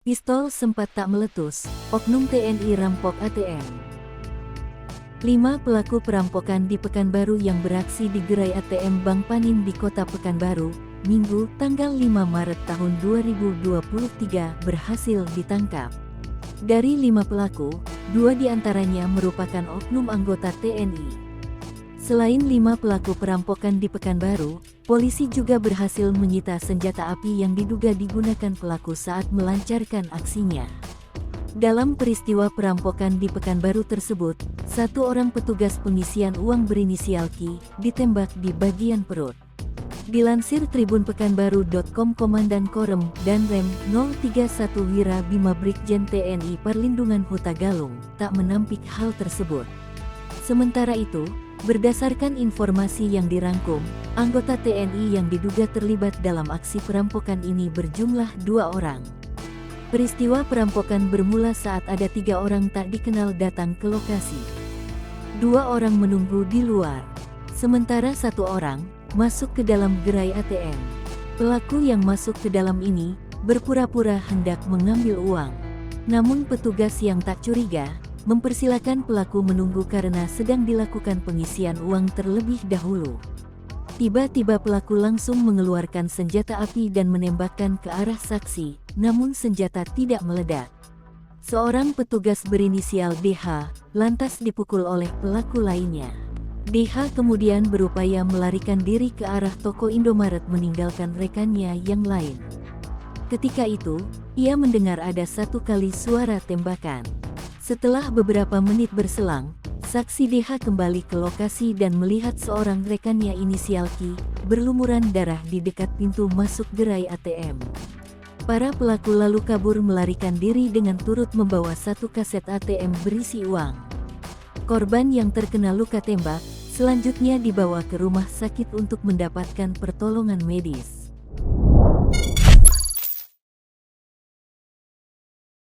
Pistol sempat tak meletus, oknum TNI rampok ATM. 5 pelaku perampokan di Pekanbaru yang beraksi di gerai ATM Bank Panin di Kota Pekanbaru, Minggu, tanggal 5 Maret tahun 2023 berhasil ditangkap. Dari 5 pelaku, 2 diantaranya merupakan oknum anggota TNI. Selain 5 pelaku perampokan di Pekanbaru, polisi juga berhasil menyita senjata api yang diduga digunakan pelaku saat melancarkan aksinya. Dalam peristiwa perampokan di Pekanbaru tersebut, 1 orang petugas pengisian uang berinisial Ki ditembak di bagian perut. Dilansir Tribun Pekanbaru.com, Komandan Korem Danrem 031 Wira Bima Brigjen TNI Perlindungan Huta Galung tak menampik hal tersebut. Sementara itu, berdasarkan informasi yang dirangkum, anggota TNI yang diduga terlibat dalam aksi perampokan ini berjumlah 2 orang. Peristiwa perampokan bermula saat ada 3 orang tak dikenal datang ke lokasi. 2 orang menunggu di luar, sementara 1 orang masuk ke dalam gerai ATM. Pelaku yang masuk ke dalam ini berpura-pura hendak mengambil uang. Namun petugas yang tak curiga mempersilakan pelaku menunggu karena sedang dilakukan pengisian uang terlebih dahulu. Tiba-tiba pelaku langsung mengeluarkan senjata api dan menembakkan ke arah saksi, namun senjata tidak meledak. Seorang petugas berinisial DH lantas dipukul oleh pelaku lainnya. DH kemudian berupaya melarikan diri ke arah toko Indomaret meninggalkan rekannya yang lain. Ketika itu, ia mendengar ada 1 kali suara tembakan. Setelah beberapa menit berselang, saksi DH kembali ke lokasi dan melihat seorang rekannya inisial Ki berlumuran darah di dekat pintu masuk gerai ATM. Para pelaku lalu kabur melarikan diri dengan turut membawa 1 kaset ATM berisi uang. Korban yang terkena luka tembak selanjutnya dibawa ke rumah sakit untuk mendapatkan pertolongan medis.